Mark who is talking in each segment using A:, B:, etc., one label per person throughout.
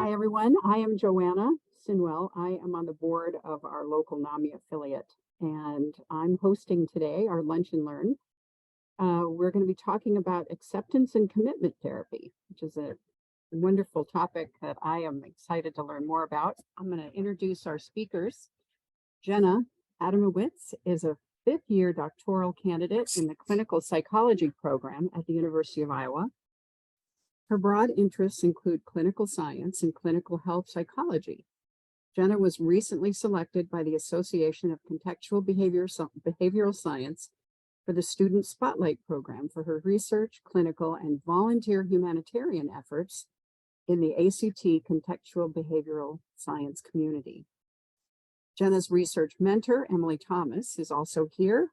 A: Hi, everyone. I am Joanna Sinwell. I am on the board of our local NAMI affiliate, and I'm hosting today our Lunch and Learn. We're going to be talking about acceptance and commitment therapy, which is a wonderful topic that I am excited to learn more about. I'm going to introduce our speakers. Jenna Adamowicz is a fifth-year doctoral candidate in the clinical psychology program at the University of Iowa. Her broad interests include clinical science and clinical health psychology. Jenna was recently selected by the Association of Contextual Behavioral Science for the Student Spotlight Program for her research, clinical, and volunteer humanitarian efforts in the ACT Contextual Behavioral Science community. Jenna's research mentor, Emily Thomas, is also here.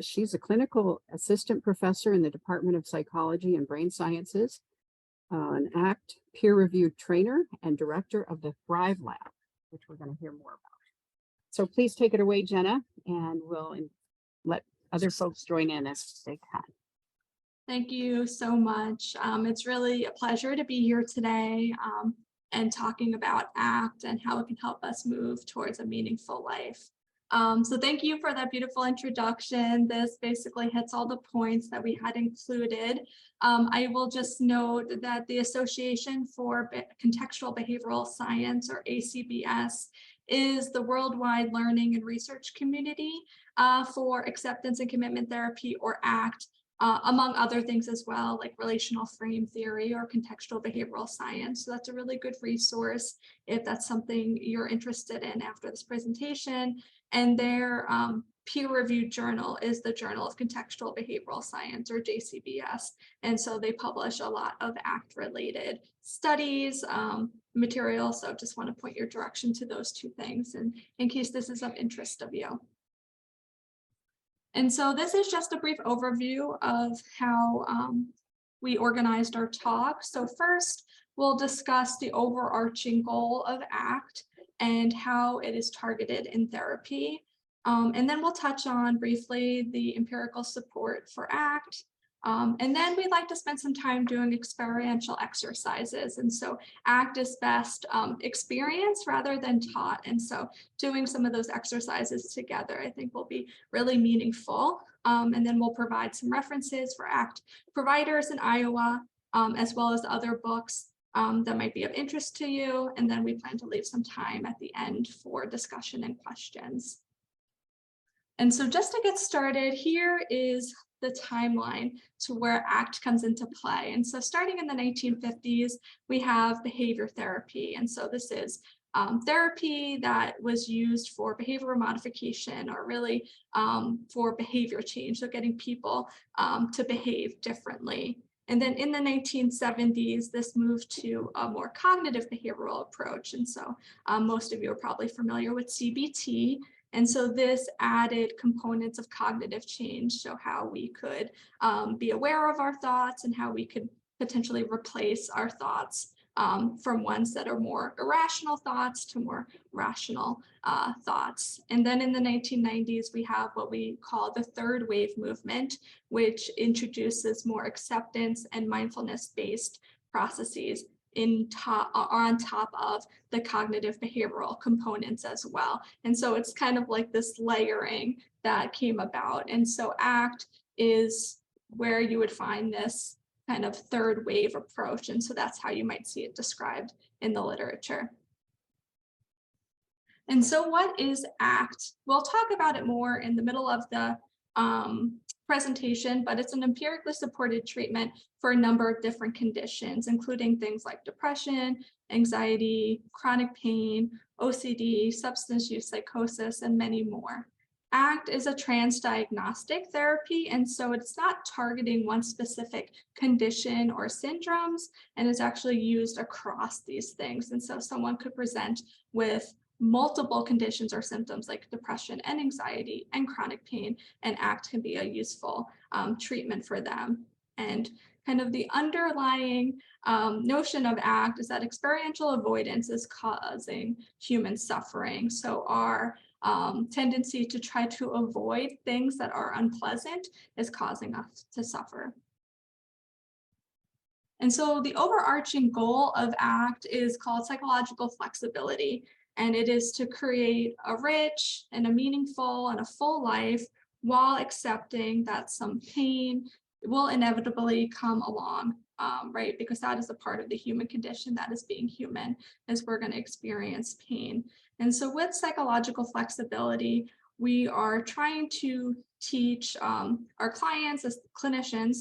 A: She's a clinical assistant professor in the Department of Psychology and Brain Sciences, an ACT peer-reviewed trainer and director of the Thrive Lab, which we're going to hear more about. So please take it away, Jenna, and we'll let other folks join in as they can.
B: Thank you so much. It's really a pleasure to be here today and talking about ACT and how it can help us move towards a meaningful life. So thank you for that beautiful introduction. This basically hits all the points that we had included. I will just note that the Association for Contextual Behavioral Science, or ACBS, is the worldwide learning and research community for acceptance and commitment therapy, or ACT, among other things as well, like relational frame theory or contextual behavioral science. So that's a really good resource if that's something you're interested in after this presentation. And their peer-reviewed journal is the Journal of Contextual Behavioral Science, or JCBS. And so they publish a lot of ACT-related studies, material. So just want to point your direction to those two things, and in case this is of interest of you. And so this is just a brief overview of how we organized our talk. So first, we'll discuss the overarching goal of ACT and how it is targeted in therapy. And then we'll touch on briefly the empirical support for ACT. And then we'd like to spend some time doing experiential exercises. And so ACT is best experienced rather than taught. And so doing some of those exercises together, I think, will be really meaningful. And then we'll provide some references for ACT providers in Iowa, as well as other books that might be of interest to you. And then we plan to leave some time at the end for discussion and questions. And so just to get started, here is the timeline to where ACT comes into play. And so starting in the 1950s, we have behavior therapy. And so this is therapy that was used for behavioral modification, or really for behavior change, so getting people to behave differently. And then in the 1970s, this moved to a more cognitive behavioral approach. And so most of you are probably familiar with CBT. And so this added components of cognitive change, so how we could be aware of our thoughts and how we could potentially replace our thoughts from ones that are more irrational thoughts to more rational thoughts. And then in the 1990s, we have what we call the third wave movement, which introduces more acceptance and mindfulness-based processes on top of the cognitive behavioral components as well. And so it's kind of like this layering that came about. And so ACT is where you would find this kind of third wave approach. And so that's how you might see it described in the literature. And so what is ACT? We'll talk about it more in the middle of the presentation, but it's an empirically supported treatment for a number of different conditions, including things like depression, anxiety, chronic pain, OCD, substance use psychosis, and many more. ACT is a transdiagnostic therapy, and so it's not targeting one specific condition or syndromes, and is actually used across these things. And so someone could present with multiple conditions or symptoms like depression and anxiety and chronic pain, and ACT can be a useful treatment for them. And kind of the underlying notion of ACT is that experiential avoidance is causing human suffering. So our tendency to try to avoid things that are unpleasant is causing us to suffer. And so the overarching goal of ACT is called psychological flexibility, and it is to create a rich and a meaningful and a full life while accepting that some pain will inevitably come along, right? Because that is a part of the human condition, that is being human, is we're going to experience pain. And so with psychological flexibility, we are trying to teach our clients as clinicians,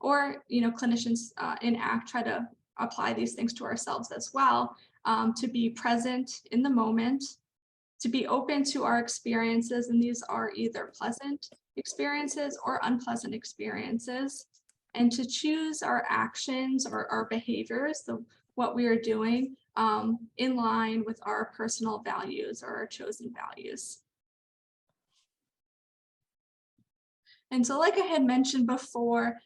B: or clinicians in ACT try to apply these things to ourselves as well, to be present in the moment, to be open to our experiences, and these are either pleasant experiences or unpleasant experiences, and to choose our actions or our behaviors, so what we are doing, in line with our personal values or our chosen values. And so like I had mentioned before,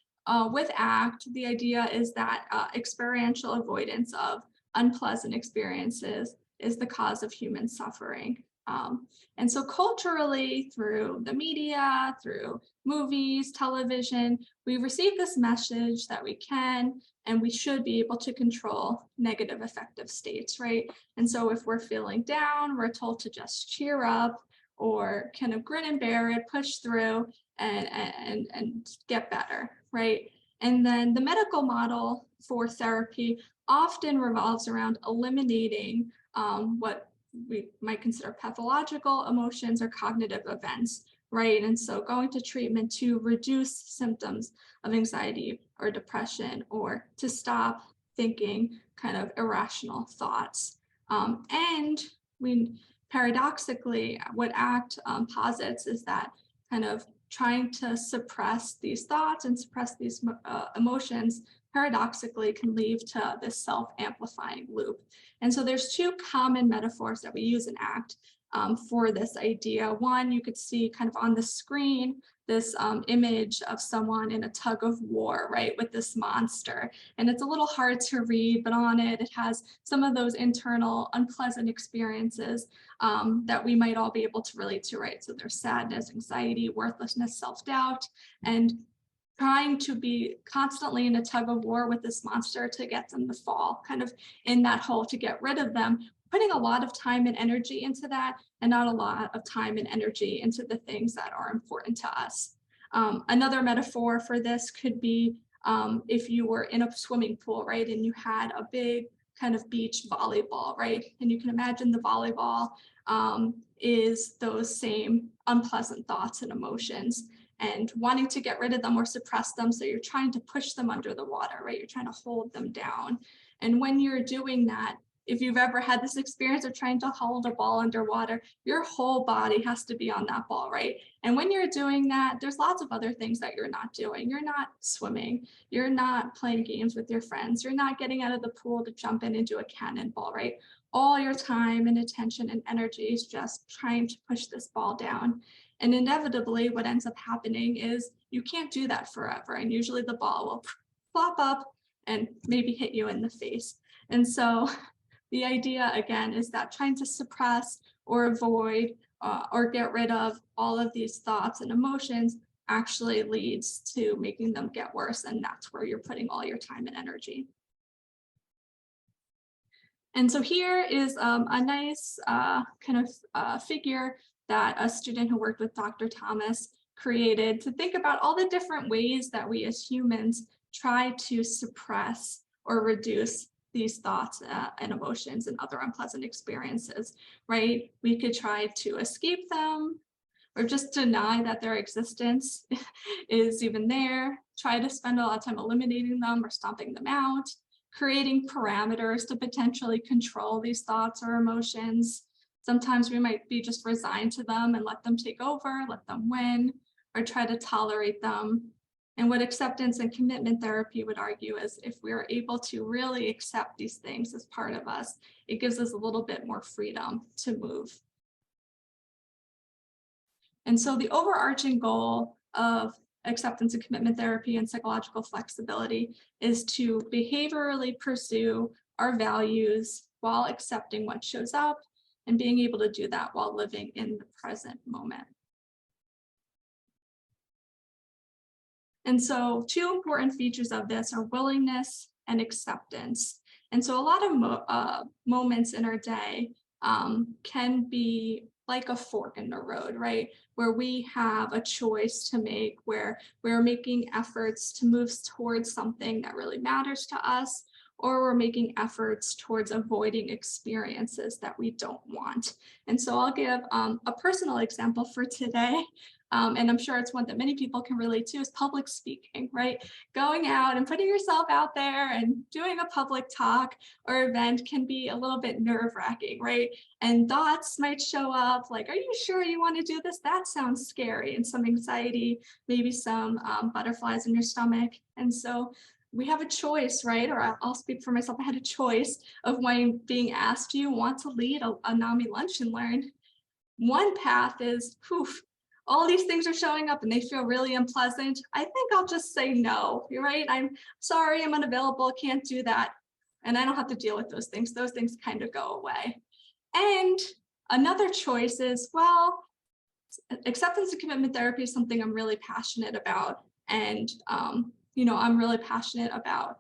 B: with ACT, the idea is that experiential avoidance of unpleasant experiences is the cause of human suffering. And so culturally, through the media, through movies, television, we receive this message that we can and we should be able to control negative affective states, right? And so if we're feeling down, we're told to just cheer up or kind of grin and bear it, push through, and get better, right? And then the medical model for therapy often revolves around eliminating what we might consider pathological emotions or cognitive events, right? And so going to treatment to reduce symptoms of anxiety or depression, or to stop thinking kind of irrational thoughts. And we paradoxically, what ACT posits is that kind of trying to suppress these thoughts and suppress these emotions paradoxically can lead to this self-amplifying loop. And so there's two common metaphors that we use in ACT for this idea. One, you could see kind of on the screen, this image of someone in a tug of war, right, with this monster. And it's a little hard to read, but on it, it has some of those internal unpleasant experiences that we might all be able to relate to, right? So there's sadness, anxiety, worthlessness, self-doubt, and trying to be constantly in a tug of war with this monster to get them to fall kind of in that hole, to get rid of them, putting a lot of time and energy into that and not a lot of time and energy into the things that are important to us. Another metaphor for this could be if you were in a swimming pool, right, and you had a big kind of beach volleyball, right? And you can imagine the volleyball is those same unpleasant thoughts and emotions, and wanting to get rid of them or suppress them. So you're trying to push them under the water, right? You're trying to hold them down. And when you're doing that, if you've ever had this experience of trying to hold a ball underwater, your whole body has to be on that ball, right? And when you're doing that, there's lots of other things that you're not doing. You're not swimming. You're not playing games with your friends. You're not getting out of the pool to jump in and do a cannonball, right? All your time and attention and energy is just trying to push this ball down. And inevitably, what ends up happening is you can't do that forever. And usually the ball will flop up and maybe hit you in the face. And so the idea, again, is that trying to suppress or avoid or get rid of all of these thoughts and emotions actually leads to making them get worse. And that's where you're putting all your time and energy. And so here is a nice kind of figure that a student who worked with Dr. Thomas created to think about all the different ways that we as humans try to suppress or reduce these thoughts and emotions and other unpleasant experiences, right? We could try to escape them or just deny that their existence is even there, try to spend a lot of time eliminating them or stomping them out, creating parameters to potentially control these thoughts or emotions. Sometimes we might be just resigned to them and let them take over, let them win, or try to tolerate them. And what acceptance and commitment therapy would argue is if we are able to really accept these things as part of us, it gives us a little bit more freedom to move. And so the overarching goal of acceptance and commitment therapy and psychological flexibility is to behaviorally pursue our values while accepting what shows up and being able to do that while living in the present moment. And so two important features of this are willingness and acceptance. And so a lot of moments in our day can be like a fork in the road, right? Where we have a choice to make, where we're making efforts to move towards something that really matters to us, or we're making efforts towards avoiding experiences that we don't want. And so I'll give a personal example for today. And I'm sure it's one that many people can relate to, is public speaking, right? Going out and putting yourself out there and doing a public talk or event can be a little bit nerve-wracking, right? And thoughts might show up like, are you sure you want to do this? That sounds scary, and some anxiety, maybe some butterflies in your stomach. And so we have a choice, right? Or I'll speak for myself. I had a choice of when being asked, do you want to lead a NAMI Lunch and Learn? One path is, poof, all these things are showing up and they feel really unpleasant. I think I'll just say no, you're right? I'm sorry, I'm unavailable, can't do that. And I don't have to deal with those things. Those things kind of go away. And another choice is, well, acceptance and commitment therapy is something I'm really passionate about. And, I'm really passionate about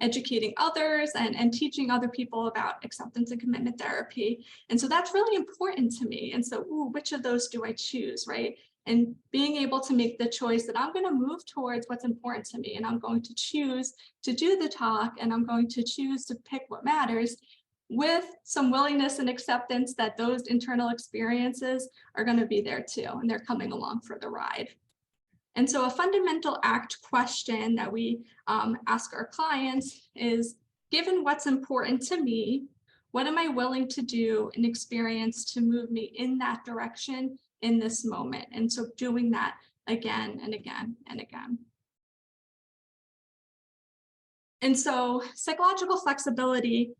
B: educating others and teaching other people about acceptance and commitment therapy. And so that's really important to me. And so, which of those do I choose, right? And being able to make the choice that I'm going to move towards what's important to me, and I'm going to choose to do the talk, and I'm going to choose to pick what matters, with some willingness and acceptance that those internal experiences are going to be there too, and they're coming along for the ride. And so a fundamental ACT question that we ask our clients is, given what's important to me, what am I willing to do and experience to move me in that direction in this moment? And so doing that again and again and again. And so psychological flexibility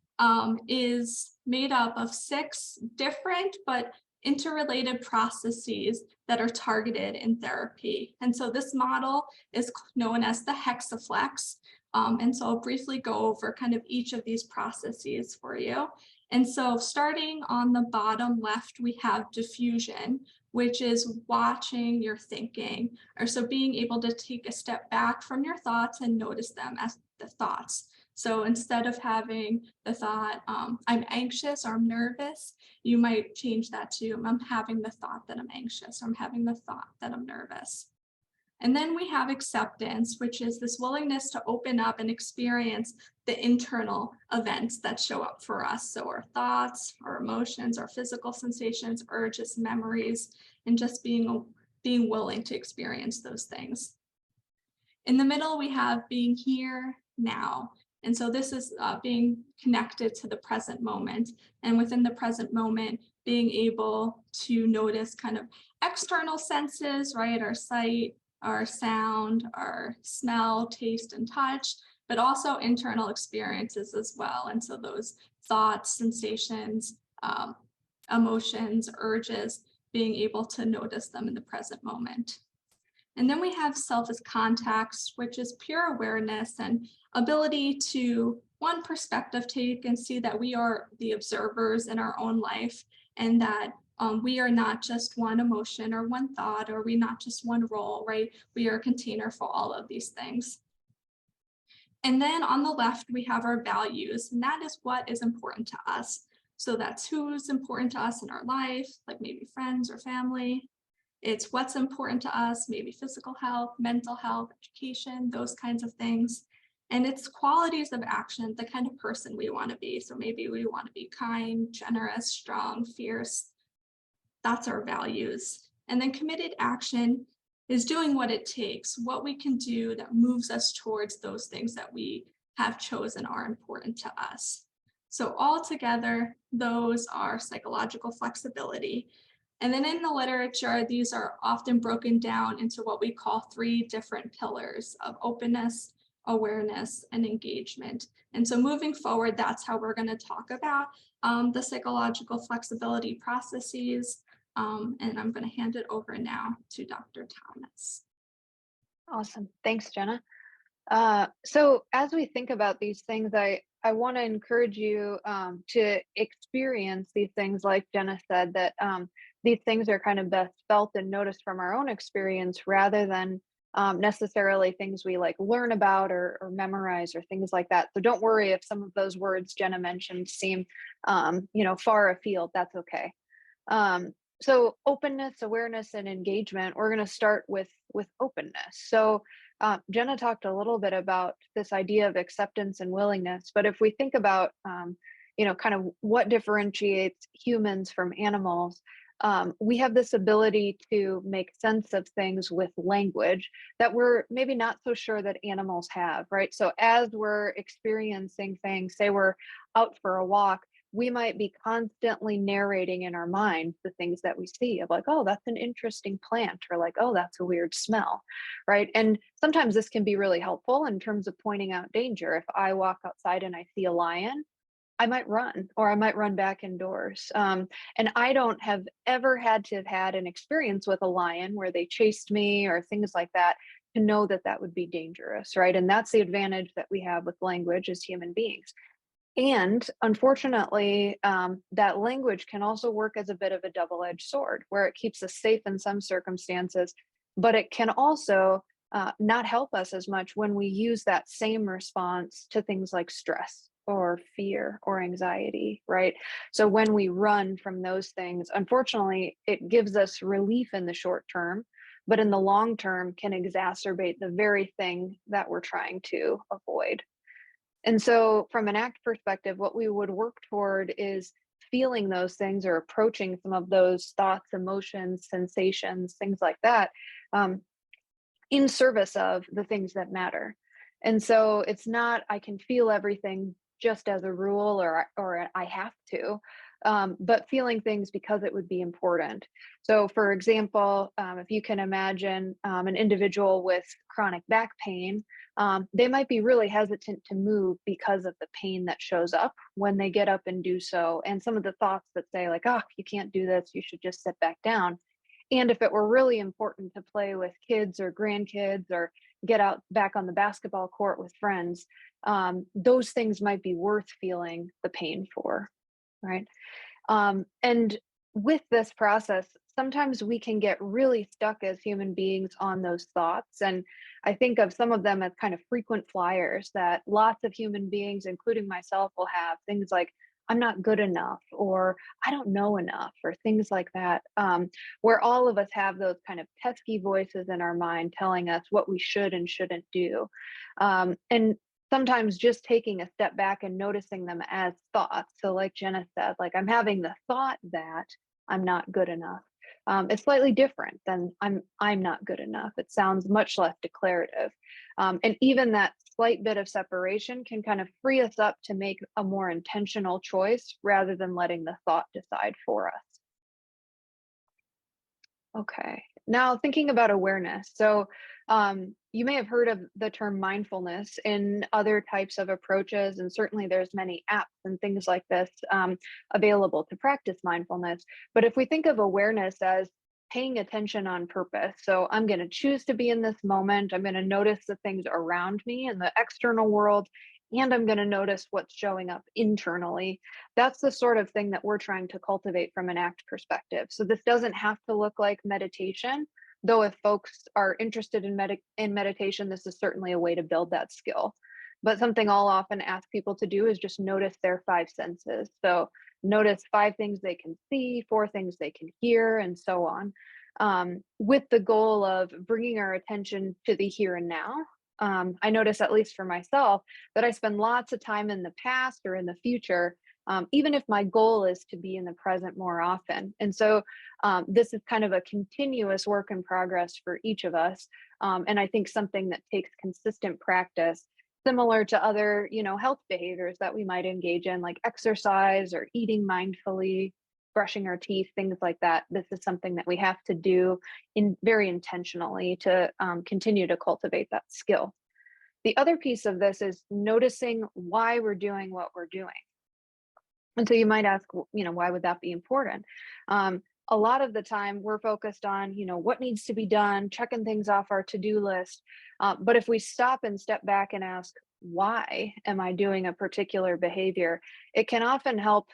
B: is made up of 6 different but interrelated processes that are targeted in therapy. And so this model is known as the hexaflex. And so I'll briefly go over kind of each of these processes for you. And so starting on the bottom left, we have diffusion, which is watching your thinking, or so being able to take a step back from your thoughts and notice them as the thoughts. So instead of having the thought, I'm anxious or I'm nervous, you might change that to, I'm having the thought that I'm anxious, or I'm having the thought that I'm nervous. And then we have acceptance, which is this willingness to open up and experience the internal events that show up for us. So our thoughts, our emotions, our physical sensations, urges, memories, and just being willing to experience those things. In the middle, we have being here now. And so this is being connected to the present moment. And within the present moment, being able to notice kind of external senses, right? Our sight, our sound, our smell, taste, and touch, but also internal experiences as well. And so those thoughts, sensations, emotions, urges, being able to notice them in the present moment. And then we have self as context, which is pure awareness and ability to one perspective take and see that we are the observers in our own life, and that we are not just one emotion or one thought, or we not just one role, right? We are a container for all of these things. And then on the left, we have our values, and that is what is important to us. So that's who's important to us in our life, like maybe friends or family. It's what's important to us, maybe physical health, mental health, education, those kinds of things. And it's qualities of action, the kind of person we want to be. So maybe we want to be kind, generous, strong, fierce. That's our values. And then committed action is doing what it takes, what we can do that moves us towards those things that we have chosen are important to us. So altogether, those are psychological flexibility. And then in the literature, these are often broken down into what we call 3 different pillars of openness, awareness, and engagement. And so moving forward, that's how we're going to talk about the psychological flexibility processes. And I'm going to hand it over now to Dr. Thomas.
C: Awesome. Thanks, Jenna. So as we think about these things, I want to encourage you to experience these things, like Jenna said, that these things are kind of best felt and noticed from our own experience rather than necessarily things we like learn about or memorize or things like that. So don't worry if some of those words Jenna mentioned seem, far afield. That's okay. Um, so openness, awareness, and engagement. We're going to start with openness. So Jenna talked a little bit about this idea of acceptance and willingness, but if we think about kind of what differentiates humans from animals, we have this ability to make sense of things with language that we're maybe not so sure that animals have, right? So as we're experiencing things, say we're out for a walk, we might be constantly narrating in our mind the things that we see of like, oh, that's an interesting plant, or like, oh, that's a weird smell, right? And sometimes this can be really helpful in terms of pointing out danger. If I walk outside and I see a lion, I might run, or I might run back indoors. And I don't have ever had to have had an experience with a lion where they chased me or things like that to know that that would be dangerous, right? And that's the advantage that we have with language as human beings. And unfortunately, that language can also work as a bit of a double-edged sword, where it keeps us safe in some circumstances, but it can also not help us as much when we use that same response to things like stress or fear or anxiety, right? So when we run from those things, unfortunately, it gives us relief in the short term, but in the long term can exacerbate the very thing that we're trying to avoid. And so, from an ACT perspective, what we would work toward is feeling those things or approaching some of those thoughts, emotions, sensations, things like that, um, in service of the things that matter. And so, it's not I can feel everything just as a rule or I have to, but feeling things because it would be important. So, for example, if you can imagine an individual with chronic back pain, they might be really hesitant to move because of the pain that shows up when they get up and do so. And some of the thoughts that say, like, oh, you can't do this, you should just sit back down. And if it were really important to play with kids or grandkids or get out back on the basketball court with friends, those things might be worth feeling the pain for, right? And with this process, sometimes we can get really stuck as human beings on those thoughts. And I think of some of them as kind of frequent flyers that lots of human beings, including myself, will have things like, I'm not good enough, or I don't know enough, or things like that, where all of us have those kind of pesky voices in our mind telling us what we should and shouldn't do. And sometimes just taking a step back and noticing them as thoughts. So like Jenna said, like I'm having the thought that I'm not good enough. It's slightly different than I'm not good enough. It sounds much less declarative. And even that slight bit of separation can kind of free us up to make a more intentional choice rather than letting the thought decide for us. Okay. Now thinking about awareness. So you may have heard of the term mindfulness in other types of approaches, and certainly there's many apps and things like this available to practice mindfulness. But if we think of awareness as paying attention on purpose, so I'm going to choose to be in this moment, I'm going to notice the things around me in the external world, and I'm going to notice what's showing up internally. That's the sort of thing that we're trying to cultivate from an ACT perspective. So this doesn't have to look like meditation, though if folks are interested in meditation, this is certainly a way to build that skill. But something I'll often ask people to do is just notice their five senses. So notice 5 things they can see, 4 things they can hear, and so on, with the goal of bringing our attention to the here and now. I notice, at least for myself, that I spend lots of time in the past or in the future, even if my goal is to be in the present more often. And so this is kind of a continuous work in progress for each of us. And I think something that takes consistent practice, similar to other, health behaviors that we might engage in, like exercise or eating mindfully, brushing our teeth, things like that. This is something that we have to do very intentionally to continue to cultivate that skill. The other piece of this is noticing why we're doing what we're doing. And so you might ask, why would that be important? A lot of the time we're focused on, what needs to be done, checking things off our to-do list. But if we stop and step back and ask, why am I doing a particular behavior? It can often help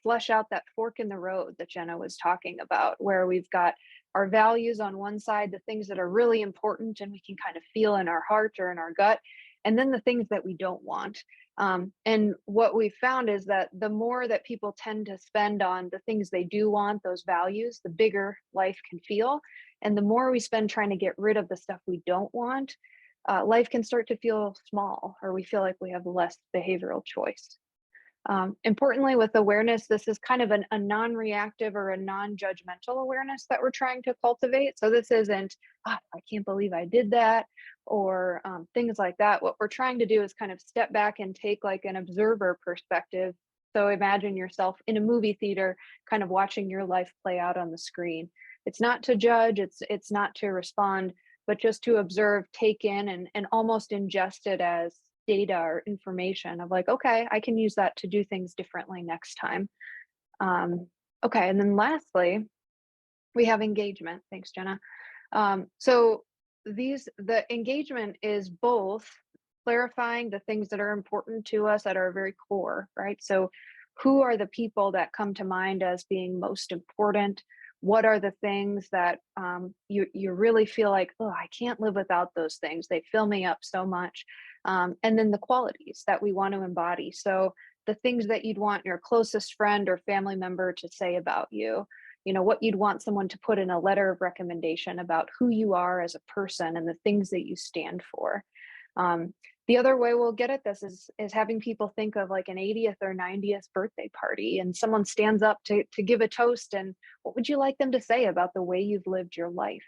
C: flesh out that fork in the road that Jenna was talking about, where we've got our values on one side, the things that are really important and we can kind of feel in our heart or in our gut, and then the things that we don't want. And what we found is that the more that people tend to spend on the things they do want, those values, the bigger life can feel. And the more we spend trying to get rid of the stuff we don't want, life can start to feel small, or we feel like we have less behavioral choice. Importantly, with awareness, this is kind of a non-reactive or a non-judgmental awareness that we're trying to cultivate. So this isn't, I can't believe I did that, or things like that. What we're trying to do is kind of step back and take like an observer perspective. So imagine yourself in a movie theater, kind of watching your life play out on the screen. It's not to judge, it's not to respond, but just to observe, take in, and almost ingest it as data or information of like, okay, I can use that to do things differently next time. Okay, and then lastly, we have engagement. Thanks, Jenna. So the engagement is both clarifying the things that are important to us at our very core, right? So who are the people that come to mind as being most important? What are the things that you really feel like, oh, I can't live without those things. They fill me up so much. And then the qualities that we want to embody. So the things that you'd want your closest friend or family member to say about you, what you'd want someone to put in a letter of recommendation about who you are as a person and the things that you stand for. The other way we'll get at this is having people think of like an 80th or 90th birthday party, and someone stands up to give a toast, and what would you like them to say about the way you've lived your life?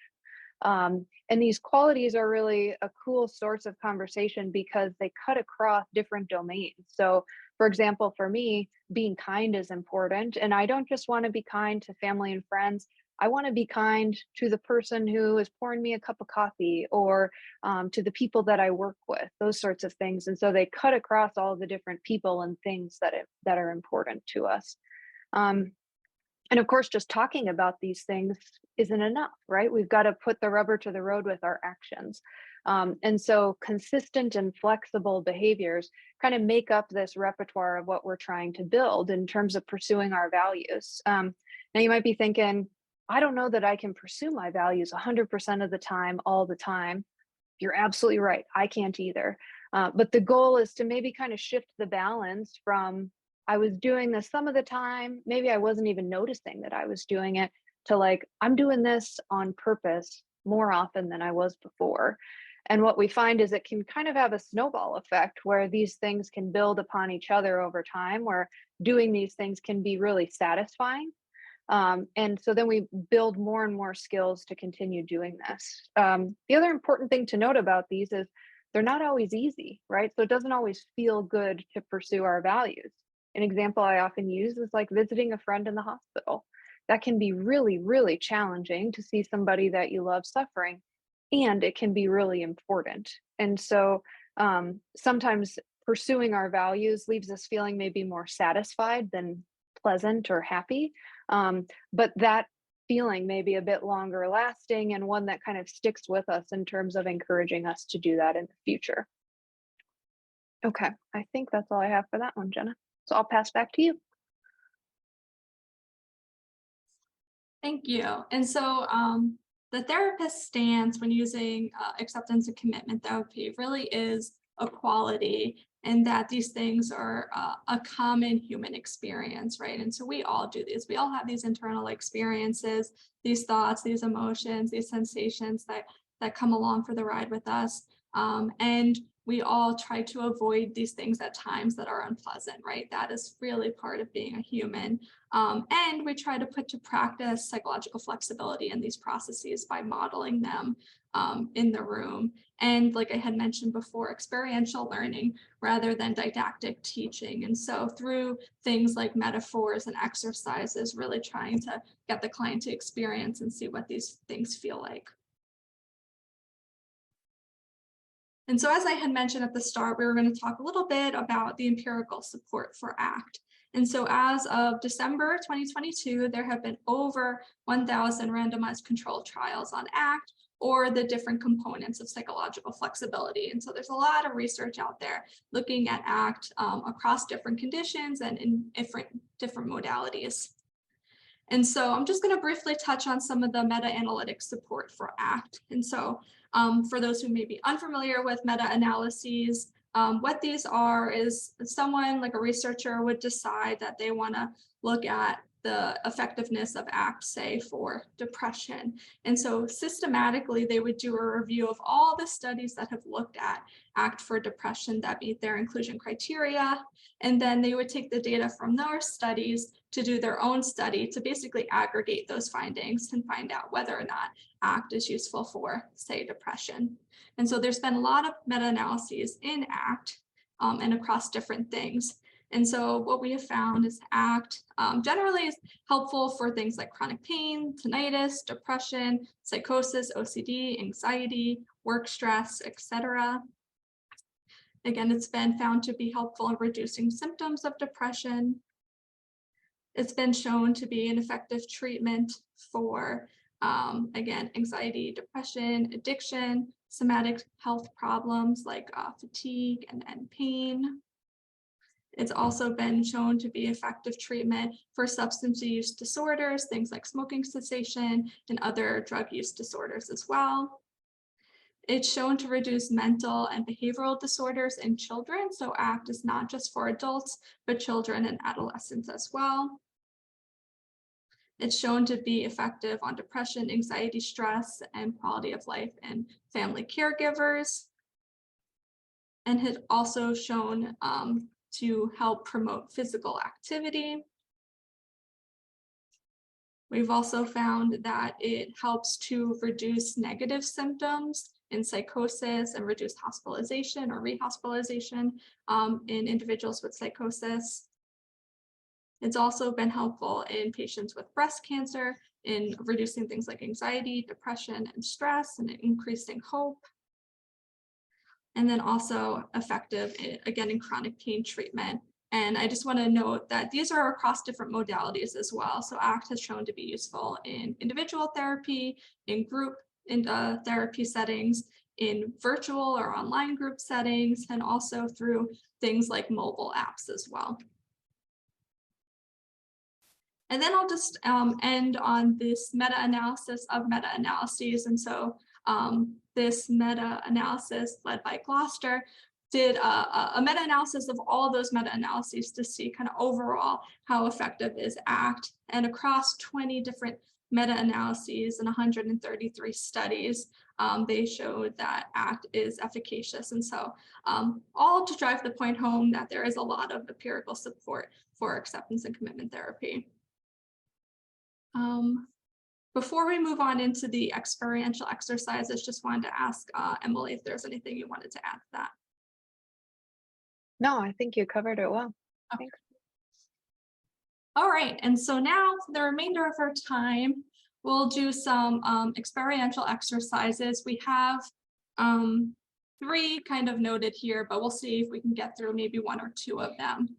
C: And these qualities are really a cool source of conversation because they cut across different domains. So for example, for me, being kind is important. And I don't just want to be kind to family and friends. I want to be kind to the person who is pouring me a cup of coffee, or to the people that I work with, those sorts of things. And so they cut across all the different people and things that are important to us. And of course, just talking about these things isn't enough, right? We've got to put the rubber to the road with our actions. And so consistent and flexible behaviors kind of make up this repertoire of what we're trying to build in terms of pursuing our values. Now you might be thinking, I don't know that I can pursue my values 100% of the time, all the time. You're absolutely right. I can't either. But the goal is to maybe kind of shift the balance from, I was doing this some of the time, maybe I wasn't even noticing that I was doing it, to like, I'm doing this on purpose more often than I was before. And what we find is it can kind of have a snowball effect where these things can build upon each other over time, where doing these things can be really satisfying. And so then we build more and more skills to continue doing this. The other important thing to note about these is they're not always easy, right? So it doesn't always feel good to pursue our values. An example I often use is like visiting a friend in the hospital. That can be really, really challenging to see somebody that you love suffering, and it can be really important. And so sometimes pursuing our values leaves us feeling maybe more satisfied than pleasant or happy. But that feeling may be a bit longer lasting, and one that kind of sticks with us in terms of encouraging us to do that in the future. Okay, I think that's all I have for that one, Jenna. So I'll pass back to you.
B: Thank you. And so the therapist stance when using acceptance and commitment therapy really is a quality, and that these things are a common human experience, right? And so we all do these. We all have these internal experiences, these thoughts, these emotions, these sensations that come along for the ride with us. And we all try to avoid these things at times that are unpleasant, right? That is really part of being a human. And we try to put to practice psychological flexibility in these processes by modeling them in the room. And like I had mentioned before, experiential learning rather than didactic teaching. And so through things like metaphors and exercises, really trying to get the client to experience and see what these things feel like. And so as I had mentioned at the start, we were going to talk a little bit about the empirical support for ACT. And so as of December 2022, there have been over 1,000 randomized controlled trials on ACT, or the different components of psychological flexibility. And so there's a lot of research out there looking at ACT across different conditions and in different modalities. And so I'm just going to briefly touch on some of the meta-analytic support for ACT. And so for those who may be unfamiliar with meta-analyses, what these are is someone like a researcher would decide that they want to look at the effectiveness of ACT, say, for depression. And so systematically, they would do a review of all the studies that have looked at ACT for depression that meet their inclusion criteria. And then they would take the data from those studies to do their own study to basically aggregate those findings and find out whether or not ACT is useful for, say, depression. And so there's been a lot of meta-analyses in ACT and across different things. And so what we have found is ACT generally is helpful for things like chronic pain, tinnitus, depression, psychosis, OCD, anxiety, work stress, etc. Again, it's been found to be helpful in reducing symptoms of depression. It's been shown to be an effective treatment for, again, anxiety, depression, addiction, somatic health problems like fatigue and pain. It's also been shown to be effective treatment for substance use disorders, things like smoking cessation and other drug use disorders as well. It's shown to reduce mental and behavioral disorders in children. So ACT is not just for adults, but children and adolescents as well. It's shown to be effective on depression, anxiety, stress, and quality of life in family caregivers. And has also shown to help promote physical activity. We've also found that it helps to reduce negative symptoms in psychosis and reduce hospitalization or rehospitalization in individuals with psychosis. It's also been helpful in patients with breast cancer in reducing things like anxiety, depression, and stress, and increasing hope. And then also effective, again, in chronic pain treatment. And I just want to note that these are across different modalities as well. So ACT has shown to be useful in individual therapy, in group therapy settings, in virtual or online group settings, and also through things like mobile apps as well. And then I'll just end on this meta-analysis of meta-analyses. And so this meta-analysis led by Gloucester did a meta-analysis of all those meta-analyses to see kind of overall how effective is ACT. And across 20 different meta-analyses and 133 studies, they showed that ACT is efficacious. And so all to drive the point home that there is a lot of empirical support for acceptance and commitment therapy. Before we move on into the experiential exercises, just wanted to ask Emily if there's anything you wanted to add to that.
C: No, I think you covered it well.
B: Okay. All right, and so now for the remainder of our time, we'll do some experiential exercises. We have 3 kind of noted here, but we'll see if we can get through maybe 1 or 2 of them.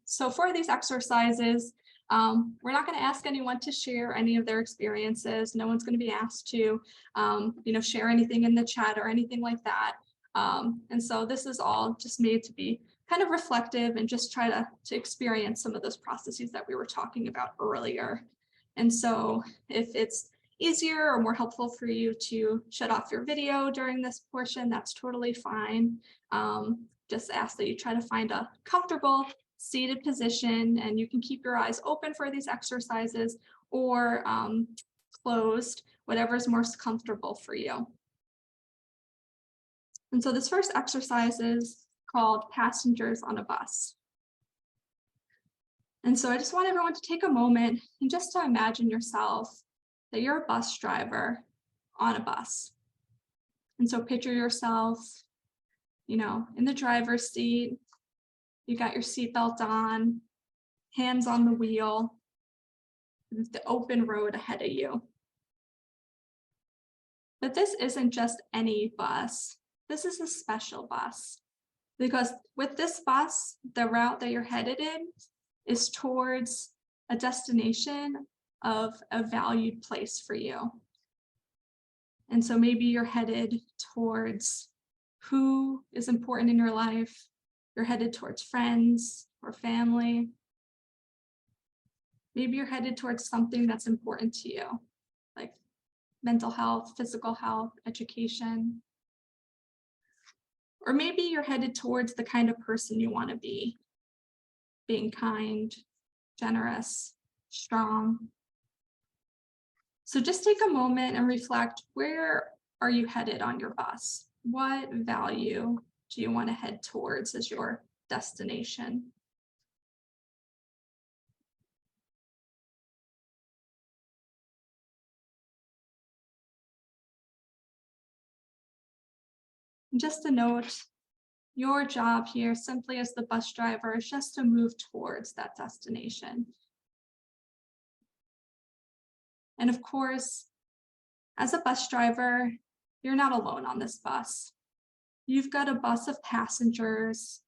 B: So for these exercises, we're not going to ask anyone to share any of their experiences. No one's going to be asked to, share anything in the chat or anything like that. And so this is all just made to be kind of reflective and just try to experience some of those processes that we were talking about earlier. And so if it's easier or more helpful for you to shut off your video during this portion, that's totally fine. Just ask that you try to find a comfortable seated position, and you can keep your eyes open for these exercises or closed, whatever is most comfortable for you. And so this first exercise is called Passengers on a Bus. And so I just want everyone to take a moment and just to imagine yourself that you're a bus driver on a bus. And so picture yourself, in the driver's seat. You got your seatbelt on, hands on the wheel, the open road ahead of you. But this isn't just any bus. This is a special bus, because with this bus, the route that you're headed in is towards a destination of a valued place for you. And so maybe you're headed towards who is important in your life. You're headed towards friends or family. Maybe you're headed towards something that's important to you, like mental health, physical health, education. Or maybe you're headed towards the kind of person you want to be, being kind, generous, strong. So just take a moment and reflect, where are you headed on your bus? What value do you want to head towards as your destination? And just a note, your job here, simply as the bus driver, is just to move towards that destination. And of course, as a bus driver, you're not alone on this bus. You've got a bus of passengers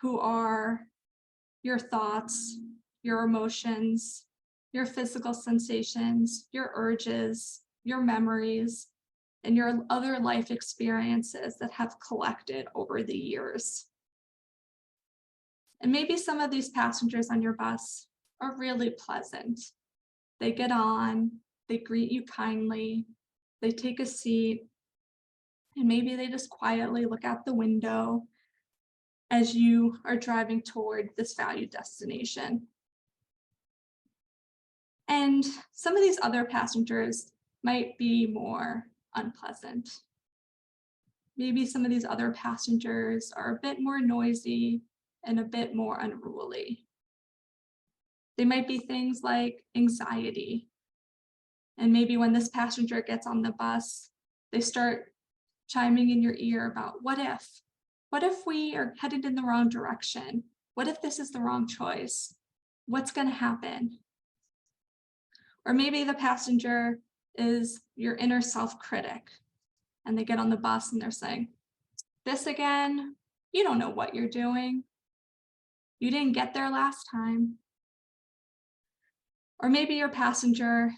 B: who are your thoughts, your emotions, your physical sensations, your urges, your memories, and your other life experiences that have collected over the years. And maybe some of these passengers on your bus are really pleasant. They get on, they greet you kindly, they take a seat, and maybe they just quietly look out the window as you are driving toward this valued destination. And some of these other passengers might be more unpleasant. Maybe some of these other passengers are a bit more noisy and a bit more unruly. They might be things like anxiety. And maybe when this passenger gets on the bus, they start chiming in your ear about what if we are headed in the wrong direction? What if this is the wrong choice? What's going to happen? Or maybe the passenger is your inner self-critic, and they get on the bus and they're saying, this again, you don't know what you're doing. You didn't get there last time. Or maybe your passenger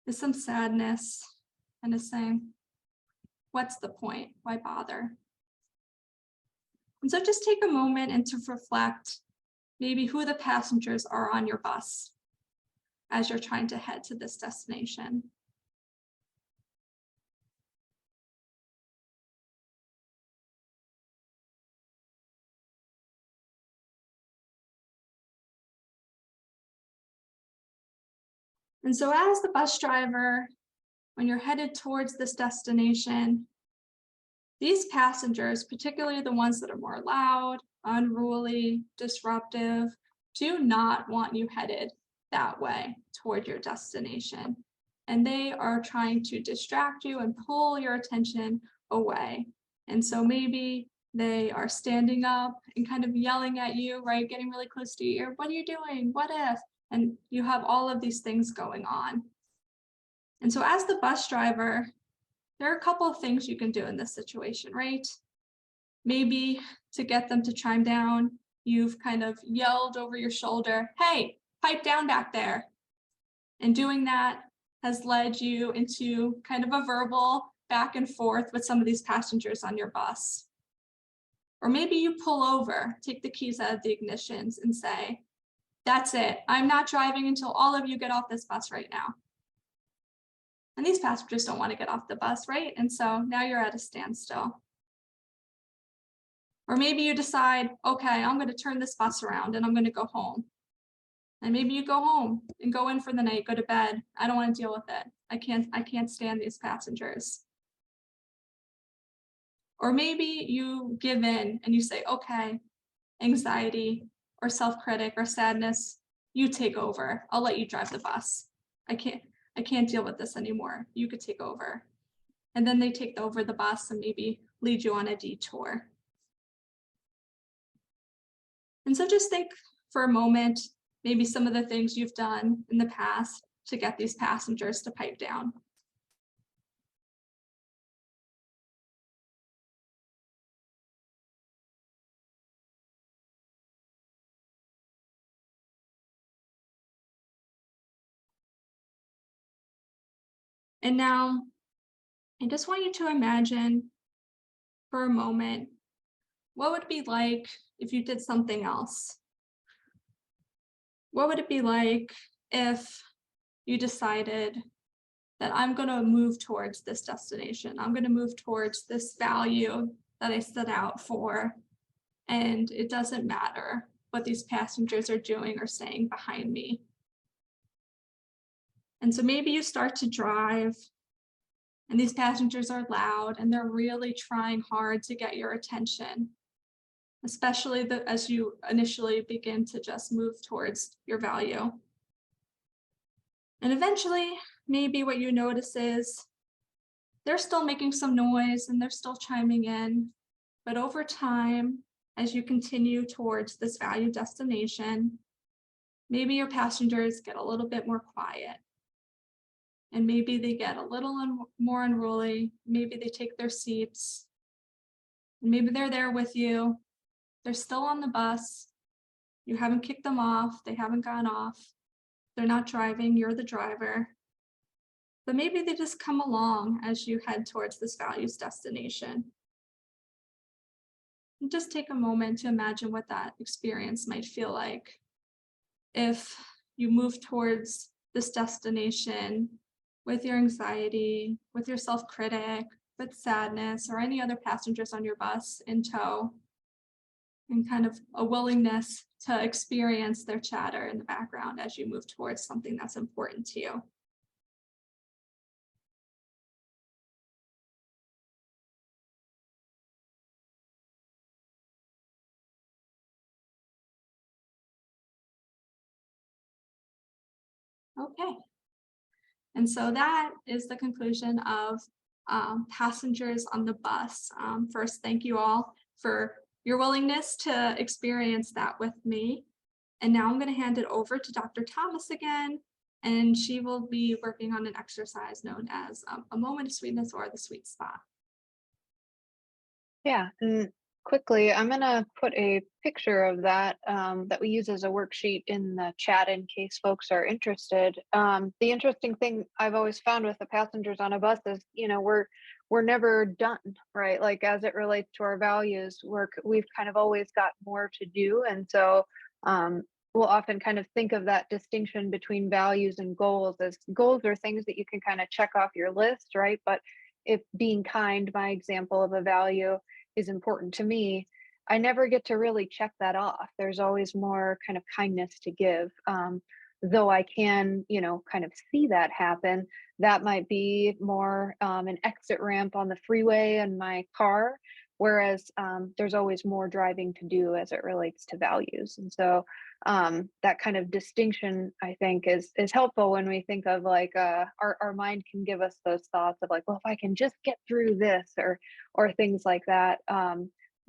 B: is some sadness and is saying, what's the point? Why bother? And so just take a moment and to reflect maybe who the passengers are on your bus as you're trying to head to this destination. And so as the bus driver, when you're headed towards this destination, these passengers, particularly the ones that are more loud, unruly, disruptive, do not want you headed that way toward your destination. And they are trying to distract you and pull your attention away. And so maybe they are standing up and kind of yelling at you, right? Getting really close to your ear. What are you doing? What if? And you have all of these things going on. And so as the bus driver, there are a couple of things you can do in this situation, right? Maybe to get them to chime down, you've kind of yelled over your shoulder, hey, pipe down back there. And doing that has led you into kind of a verbal back and forth with some of these passengers on your bus. Or maybe you pull over, take the keys out of the ignitions and say, that's it, I'm not driving until all of you get off this bus right now. And these passengers don't want to get off the bus, right? And so now you're at a standstill. Or maybe you decide, okay, I'm going to turn this bus around and I'm going to go home. And maybe you go home and go in for the night, go to bed. I don't want to deal with it. I can't stand these passengers. Or maybe you give in and you say, okay, anxiety or self-critic or sadness, you take over. I'll let you drive the bus. I can't deal with this anymore. You could take over. And then they take over the bus and maybe lead you on a detour. And so just think for a moment, maybe some of the things you've done in the past to get these passengers to pipe down. And now, I just want you to imagine for a moment, what would it be like if you did something else? what would it be like if you decided that I'm going to move towards this destination? I'm going to move towards this value that I set out for. And it doesn't matter what these passengers are doing or saying behind me. And so maybe you start to drive and these passengers are loud and they're really trying hard to get your attention, especially as you initially begin to just move towards your value. And eventually, maybe what you notice is they're still making some noise and they're still chiming in, but over time, as you continue towards this value destination, maybe your passengers get a little bit more quiet. And maybe they get a little more unruly. Maybe they take their seats. And maybe they're there with you. They're still on the bus. You haven't kicked them off. They haven't gone off. They're not driving. You're the driver. But maybe they just come along as you head towards this values destination. And just take a moment to imagine what that experience might feel like if you move towards this destination with your anxiety, with your self-critic, with sadness, or any other passengers on your bus in tow, and kind of a willingness to experience their chatter in the background as you move towards something that's important to you. Okay. And so that is the conclusion of passengers on the bus. First, thank you all for your willingness to experience that with me. And now I'm going to hand it over to Dr. Thomas again, and she will be working on an exercise known as a moment of sweetness or the sweet spot.
C: Yeah, and quickly, I'm gonna put a picture of that that we use as a worksheet in the chat in case folks are interested. The interesting thing I've always found with the passengers on a bus is, we're never done, right? Like as it relates to our values, we've kind of always got more to do, and so we'll often kind of think of that distinction between values and goals as goals are things that you can kind of check off your list, right? But if being kind, my example of a value, is important to me, I never get to really check that off. There's always more kind of kindness to give. Though I can, kind of see that happen. That might be more an exit ramp on the freeway in my car, whereas there's always more driving to do as it relates to values. And so that kind of distinction, I think, is helpful when we think of like our mind can give us those thoughts of like, well, if I can just get through this or things like that.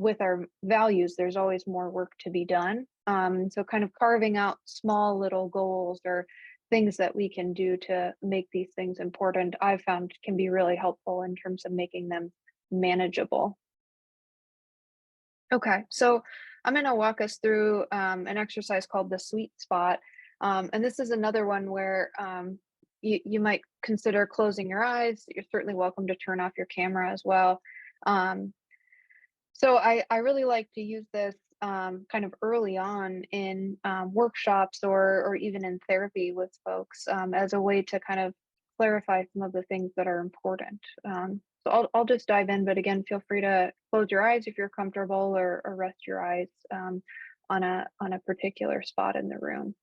C: With our values, there's always more work to be done. So kind of carving out small little goals or things that we can do to make these things important, I've found can be really helpful in terms of making them manageable. Okay, so I'm going to walk us through an exercise called the sweet spot. And this is another one where you might consider closing your eyes. You're certainly welcome to turn off your camera as well. So I really like to use this kind of early on in workshops or even in therapy with folks as a way to kind of clarify some of the things that are important. So I'll just dive in, but again, feel free to close your eyes if you're comfortable or rest your eyes on a particular spot in the room.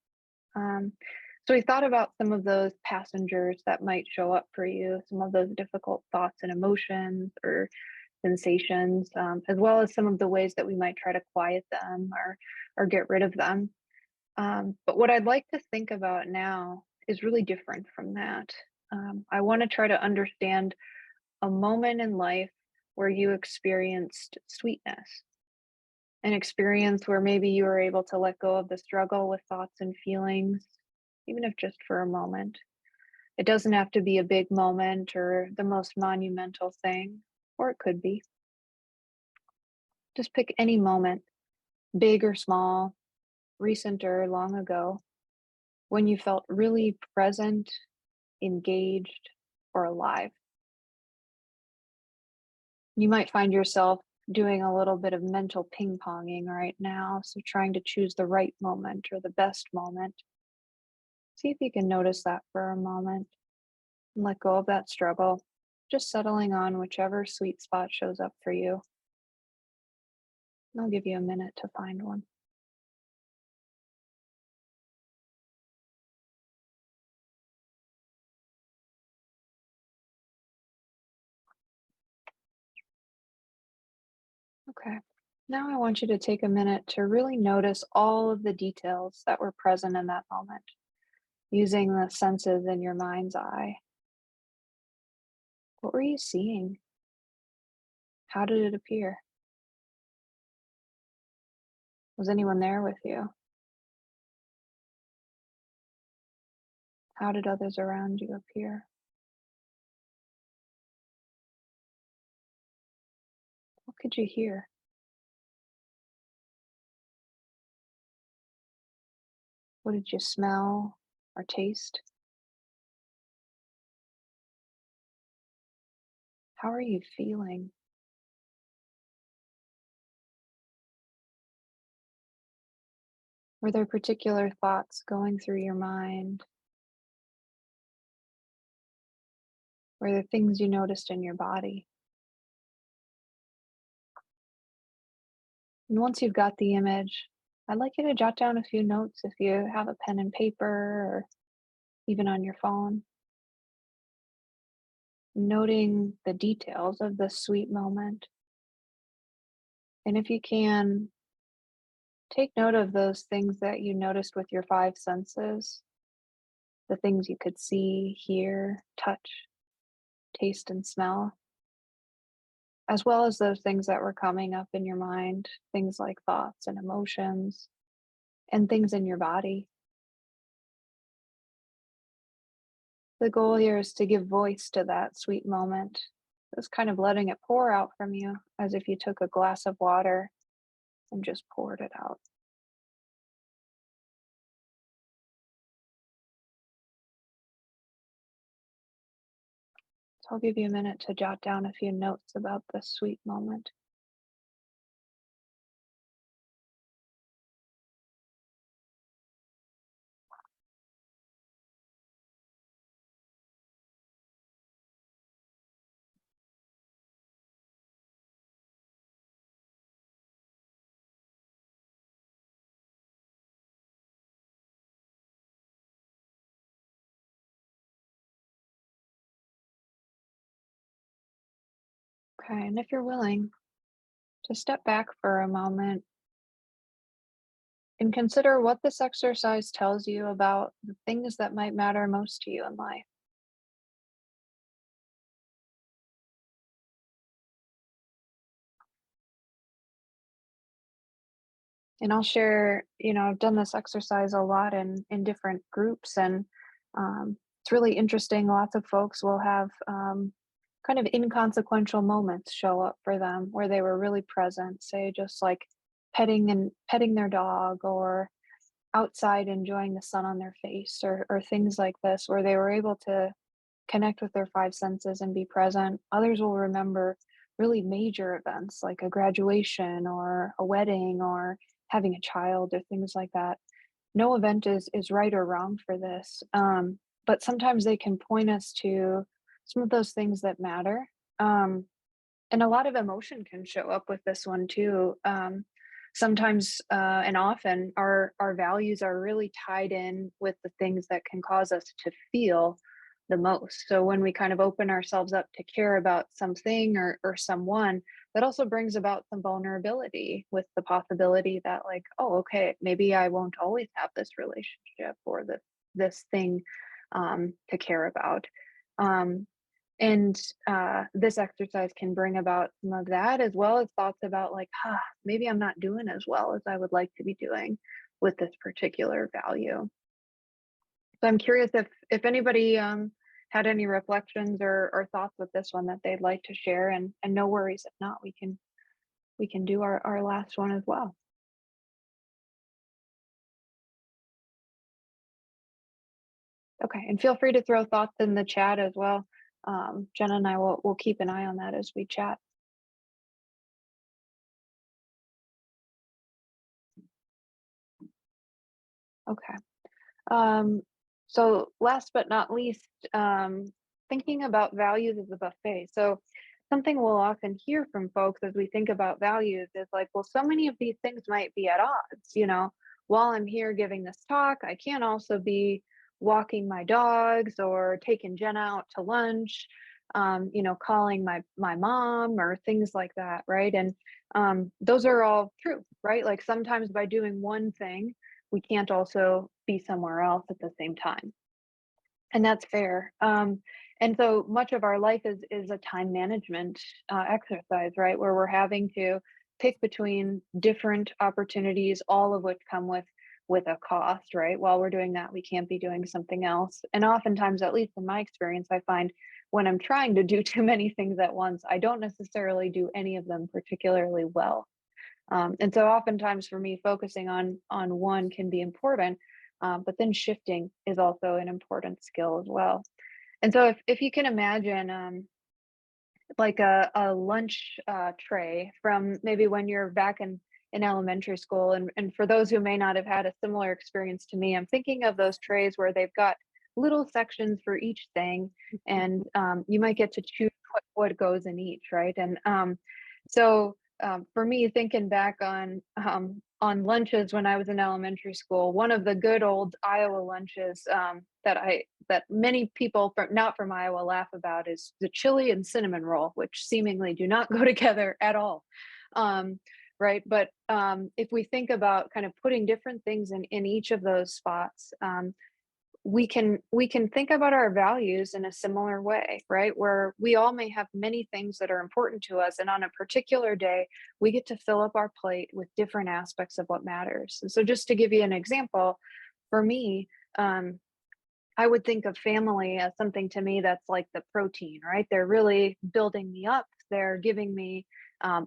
C: So we thought about some of those passengers that might show up for you, some of those difficult thoughts and emotions or sensations, as well as some of the ways that we might try to quiet them or get rid of them. But what I'd like to think about now is really different from that. I want to try to understand a moment in life where you experienced sweetness, an experience where maybe you were able to let go of the struggle with thoughts and feelings, even if just for a moment. It doesn't have to be a big moment or the most monumental thing, or it could be. Just pick any moment, big or small, recent or long ago, when you felt really present, engaged, or alive. You might find yourself doing a little bit of mental ping-ponging right now, so trying to choose the right moment or the best moment. See if you can notice that for a moment and let go of that struggle, just settling on whichever sweet spot shows up for you. And I'll give you a minute to find one. Okay. Now I want you to take a minute to really notice all of the details that were present in that moment, using the senses in your mind's eye. What were you seeing? How did it appear? Was anyone there with you? How did others around you appear? What could you hear? What did you smell or taste? How are you feeling? Were there particular thoughts going through your mind? Were there things you noticed in your body? And once you've got the image, I'd like you to jot down a few notes if you have a pen and paper or even on your phone, noting the details of this sweet moment. And if you can, take note of those things that you noticed with your five senses, the things you could see, hear, touch, taste, and smell, as well as those things that were coming up in your mind, things like thoughts and emotions, and things in your body. The goal here is to give voice to that sweet moment, just kind of letting it pour out from you as if you took a glass of water and just poured it out. So I'll give you a minute to jot down a few notes about this sweet moment. Okay, and if you're willing, just step back for a moment and consider what this exercise tells you about the things that might matter most to you in life. And I'll share, I've done this exercise a lot in different groups, and it's really interesting. Lots of folks will have kind of inconsequential moments show up for them where they were really present, say just like petting their dog, or outside enjoying the sun on their face, or things like this, where they were able to connect with their five senses and be present. Others will remember really major events like a graduation or a wedding or having a child or things like that. No event is right or wrong for this, but sometimes they can point us to some of those things that matter. And a lot of emotion can show up with this one too. Sometimes and often our values are really tied in with the things that can cause us to feel the most. So when we kind of open ourselves up to care about something or someone, that also brings about some vulnerability, with the possibility that, like, oh, okay, maybe I won't always have this relationship or this thing to care about. Um, and this exercise can bring about some of that, as well as thoughts about, like, maybe I'm not doing as well as I would like to be doing with this particular value. So I'm curious if anybody had any reflections or thoughts with this one that they'd like to share, and no worries if not, we can do our last one as well. Okay, and feel free to throw thoughts in the chat as well. Jenna and I will keep an eye on that as we chat. Okay. So last but not least, thinking about values of the buffet. So something we'll often hear from folks as we think about values is like, well, so many of these things might be at odds, while I'm here giving this talk, I can't also be walking my dogs or taking Jenna out to lunch, calling my mom or things like that, right? And those are all true, right? Like sometimes by doing one thing, we can't also be somewhere else at the same time. And that's fair. And so much of our life is a time management exercise, right? Where we're having to pick between different opportunities, all of which come with a cost, right? While we're doing that, we can't be doing something else. And oftentimes, at least in my experience, I find when I'm trying to do too many things at once, I don't necessarily do any of them particularly well. And so oftentimes for me, focusing on one can be important, but then shifting is also an important skill as well. And so if you can imagine like a lunch tray from maybe when you're back in elementary school, and for those who may not have had a similar experience to me, I'm thinking of those trays where they've got little sections for each thing, and you might get to choose what goes in each, right? And so for me, thinking back on lunches when I was in elementary school, one of the good old Iowa lunches that many people not from Iowa laugh about is the chili and cinnamon roll, which seemingly do not go together at all. Right. But if we think about kind of putting different things in each of those spots, we can think about our values in a similar way, right? Where we all may have many things that are important to us, and on a particular day, we get to fill up our plate with different aspects of what matters. And so, just to give you an example, for me, I would think of family as something to me that's like the protein, right? They're really building me up. They're giving me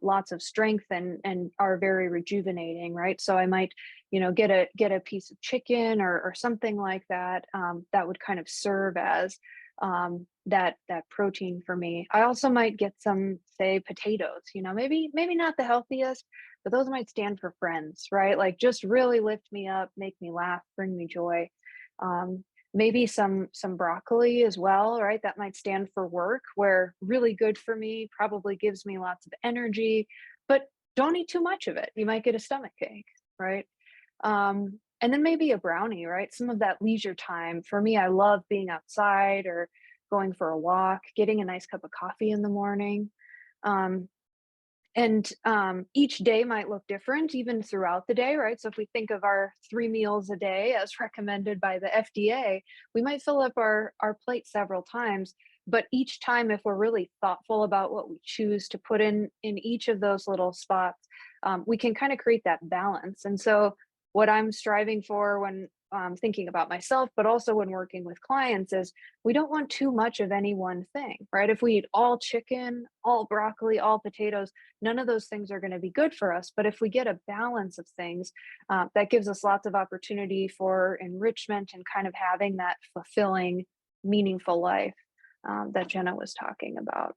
C: lots of strength and are very rejuvenating, right? So I might, get a piece of chicken or something like that that would kind of serve as that protein for me. I also might get some, say, potatoes. Maybe not the healthiest, but those might stand for friends, right? Like just really lift me up, make me laugh, bring me joy. Maybe some broccoli as well, right? That might stand for work, where really good for me, probably gives me lots of energy, but don't eat too much of it. You might get a stomach ache, right? And then maybe a brownie, right? Some of that leisure time. For me, I love being outside or going for a walk, getting a nice cup of coffee in the morning. Um, and each day might look different, even throughout the day, right? So if we think of our 3 meals a day as recommended by the FDA, we might fill up our plate several times. But each time, if we're really thoughtful about what we choose to put in each of those little spots, we can kind of create that balance. And so what I'm striving for when thinking about myself, but also when working with clients, is we don't want too much of any one thing, right? If we eat all chicken, all broccoli, all potatoes, none of those things are going to be good for us. But if we get a balance of things, that gives us lots of opportunity for enrichment and kind of having that fulfilling, meaningful life that Jenna was talking about.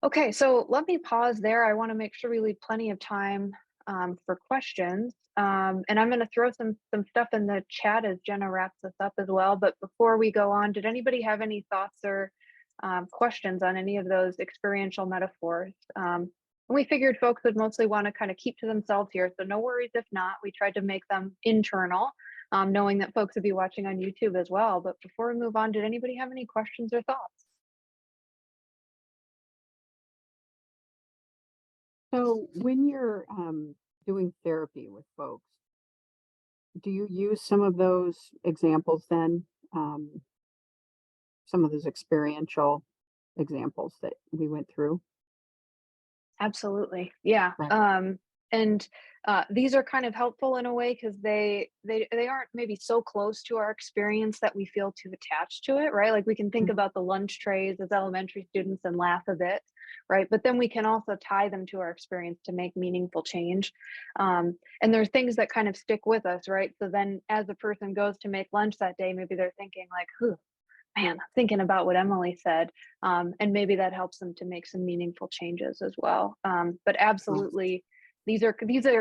C: Okay, so let me pause there. I want to make sure we leave plenty of time for questions. And I'm going to throw some stuff in the chat as Jenna wraps this up as well. But before we go on, did anybody have any thoughts or questions on any of those experiential metaphors? We figured folks would mostly want to kind of keep to themselves here, so no worries if not. We tried to make them internal, knowing that folks would be watching on YouTube as well. But before we move on, did anybody have any questions or thoughts?
A: So when you're doing therapy with folks, do you use some of those examples then? Some of those experiential examples that we went through?
C: Absolutely. Yeah.
A: Right.
C: And these are kind of helpful in a way because they aren't maybe so close to our experience that we feel too attached to it, right? Like we can think
A: Mhm.
C: about the lunch trays as elementary students and laugh a bit, right? But then we can also tie them to our experience to make meaningful change. And there's things that kind of stick with us, right? So then as a person goes to make lunch that day, maybe they're thinking like, man, thinking about what Emily said, and maybe that helps them to make some meaningful changes as well. But
A: Right.
C: absolutely, these are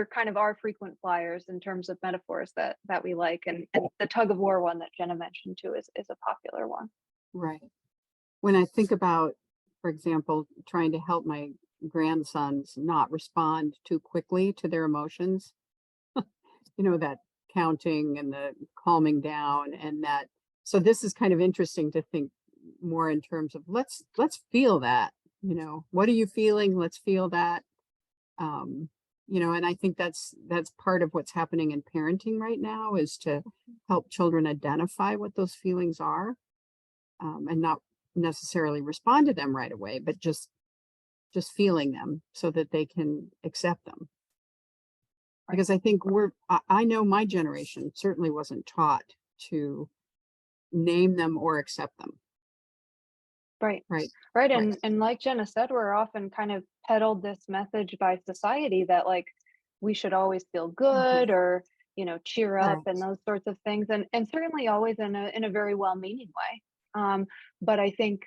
C: kind of our frequent flyers in terms of metaphors that we like, and the tug of war one that Jenna mentioned too is a popular one.
A: Right. When I think about, for example, trying to help my grandsons not respond too quickly to their emotions, that counting and the calming down and that. So this is kind of interesting to think more in terms of let's feel that, what are you feeling? Let's feel that. And I think that's part of what's happening in parenting right now, is to help children identify what those feelings are, and not necessarily respond to them right away, but just feeling them so that they can accept them. Because I think I know my generation certainly wasn't taught to name them or accept them.
C: Right.
A: Right.
C: Right.
A: Right.
C: And like Jenna said, we're often kind of peddled this message by society that like we should always feel good, or, cheer up and
A: Correct.
C: those sorts of things. And certainly always in a very well-meaning way. But I think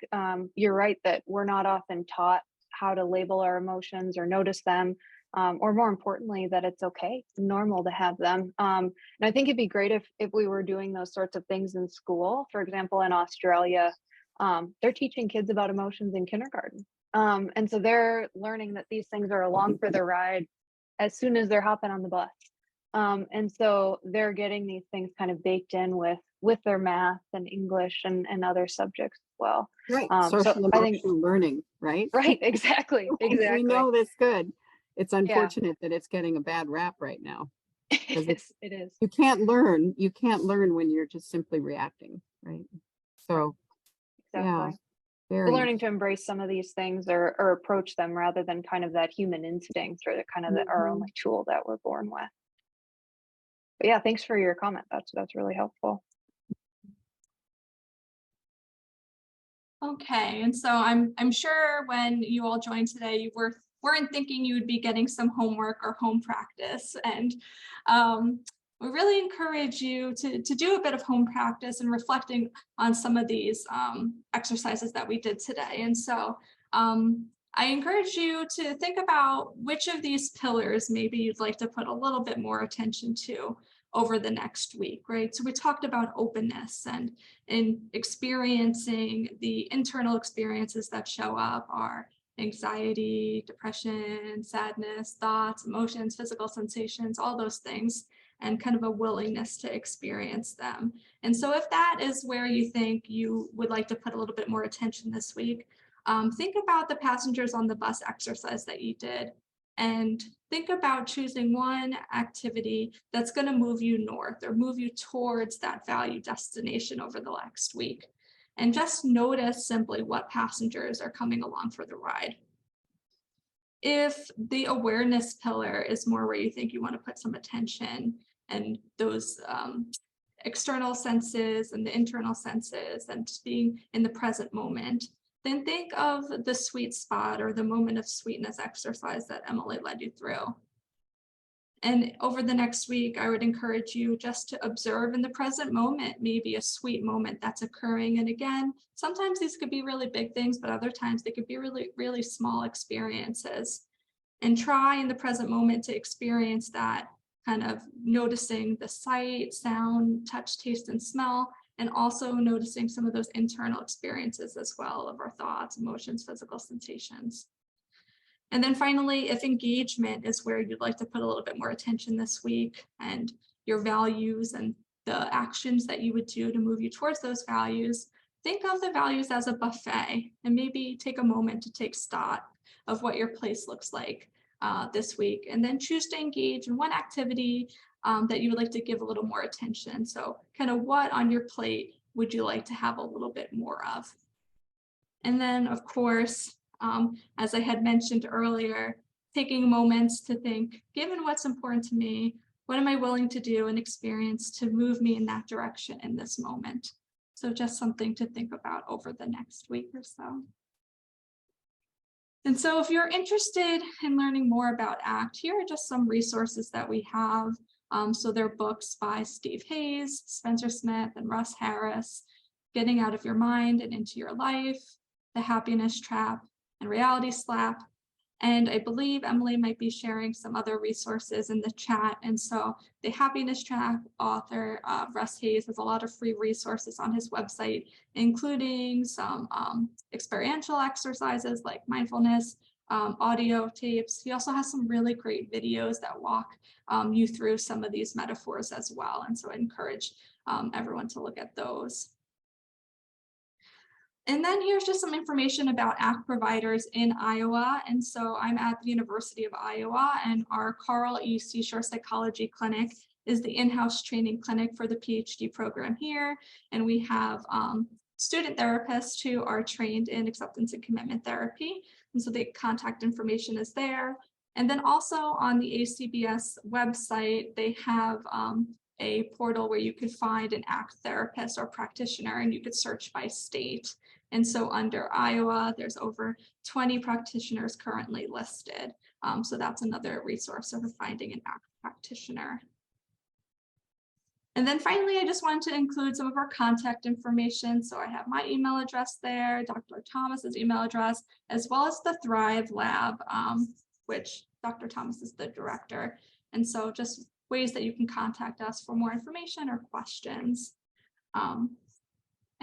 C: you're right that we're not often taught how to label our emotions or notice them, or more importantly, that it's okay, it's normal to have them. And I think it'd be great if we were doing those sorts of things in school. For example, in Australia, they're teaching kids about emotions in kindergarten. And so they're learning that these things are along for the ride as soon as they're hopping on the bus. And so they're getting these things kind of baked in with their math and English and other subjects as well.
A: Right.
C: So
A: Social
C: I think,
A: emotional learning, right?
C: right, exactly,
A: We
C: exactly.
A: know that's good. It's
C: Yeah,
A: unfortunate that it's getting a bad rap right now, because
C: it is. It is.
A: you can't learn when you're just simply reacting, right?
C: Right,
A: So yeah,
C: exactly. So
A: very
C: learning to
A: interesting.
C: embrace some of these things, or approach them rather than kind of that human instinct, or the kind of our
A: Mhm.
C: only tool that we're born with. But yeah, thanks for your comment. That's really helpful.
B: Okay, and so I'm sure when you all joined today, you weren't thinking you would be getting some homework or home practice, and we really encourage you to do a bit of home practice and reflecting on some of these exercises that we did today. And so I encourage you to think about which of these pillars maybe you'd like to put a little bit more attention to over the next week, right? So we talked about openness, and in experiencing the internal experiences that show up are anxiety, depression, sadness, thoughts, emotions, physical sensations, all those things, and kind of a willingness to experience them. And so if that is where you think you would like to put a little bit more attention this week, think about the passengers on the bus exercise that you did, and think about choosing one activity that's going to move you north or move you towards that value destination over the next week. And just notice simply what passengers are coming along for the ride. If the awareness pillar is more where you think you want to put some attention, and those external senses and the internal senses, and just being in the present moment, then think of the sweet spot or the moment of sweetness exercise that Emily led you through. And over the next week, I would encourage you just to observe in the present moment, maybe a sweet moment that's occurring. And again, sometimes these could be really big things, but other times they could be really, really small experiences. And try in the present moment to experience that, kind of noticing the sight, sound, touch, taste, and smell, and also noticing some of those internal experiences as well of our thoughts, emotions, physical sensations. And then finally, if engagement is where you'd like to put a little bit more attention this week, and your values and the actions that you would do to move you towards those values, think of the values as a buffet, and maybe take a moment to take stock of what your place looks like this week, and then choose to engage in one activity that you would like to give a little more attention. So kind of what on your plate would you like to have a little bit more of? And then, of course, as I had mentioned earlier, taking moments to think, given what's important to me, what am I willing to do and experience to move me in that direction in this moment? So just something to think about over the next week or so. And so if you're interested in learning more about ACT, here are just some resources that we have. So there are books by Steve Hayes, Spencer Smith, and Russ Harris, Getting Out of Your Mind and Into Your Life, The Happiness Trap, and Reality Slap. And I believe Emily might be sharing some other resources in the chat. And so the Happiness Track author, Russ Hayes, has a lot of free resources on his website, including some experiential exercises like mindfulness, audio tapes. He also has some really great videos that walk you through some of these metaphors as well. And so I encourage everyone to look at those. And then here's just some information about ACT providers in Iowa. And so I'm at the University of Iowa, and our Carl E. Seashore Psychology Clinic is the in-house training clinic for the PhD program here. And we have student therapists who are trained in acceptance and commitment therapy. And so the contact information is there. And then also on the ACBS website, they have a portal where you could find an ACT therapist or practitioner, and you could search by state. And so under Iowa, there's over 20 practitioners currently listed. So that's another resource for finding an ACT practitioner. And then finally, I just wanted to include some of our contact information. So I have my email address there, Dr. Thomas's email address, as well as the Thrive Lab, which Dr. Thomas is the director. And so just ways that you can contact us for more information or questions.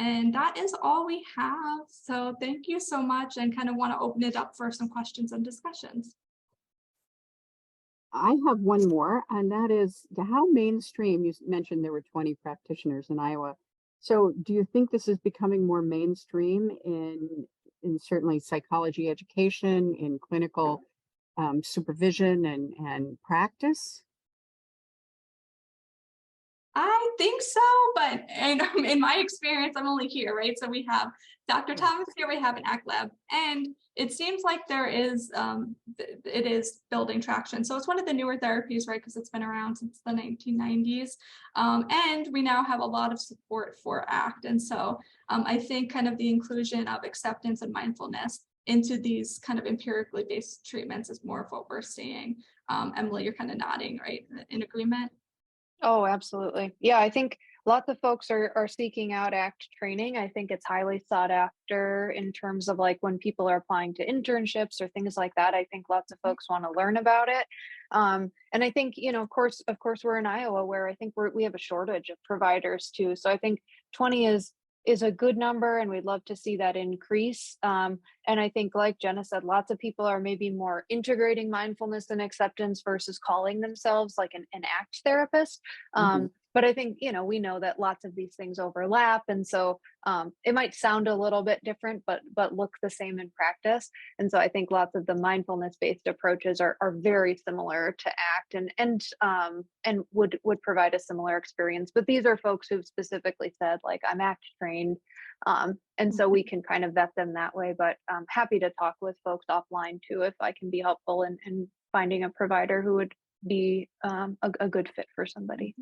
B: And that is all we have. So thank you so much, and kind of want to open it up for some questions and discussions.
A: I have one more, and that is how mainstream, you mentioned there were 20 practitioners in Iowa. So do you think this is becoming more mainstream in certainly psychology education, in clinical supervision and practice?
B: I think so, but in my experience, I'm only here, right? So we have Dr. Thomas here, we have an ACT lab, and it seems like there is, it is building traction. So it's one of the newer therapies, right? Because it's been around since the 1990s. And we now have a lot of support for ACT. And so I think kind of the inclusion of acceptance and mindfulness into these kind of empirically based treatments is more of what we're seeing. Emily, you're kind of nodding, right? In agreement?
C: Oh, absolutely. Yeah, I think lots of folks are seeking out ACT training. I think it's highly sought after in terms of like when people are applying to internships or things like that. I think lots of folks want to learn about it. And I think, you know, of course, we're in Iowa where I think we have a shortage of providers too. So I think 20 is a good number, and we'd love to see that increase. And I think, like Jenna said, lots of people are maybe more integrating mindfulness and acceptance versus calling themselves like an ACT therapist. But I think, you know, we know that lots of these things overlap. And so it might sound a little bit different, but look the same in practice. And so I think lots of the mindfulness-based approaches are very similar to ACT and would provide a similar experience. But these are folks who've specifically said, like, I'm ACT trained. And so we can kind of vet them that way. But I'm happy to talk with folks offline too, if I can be helpful in finding a provider who would be a good fit for somebody.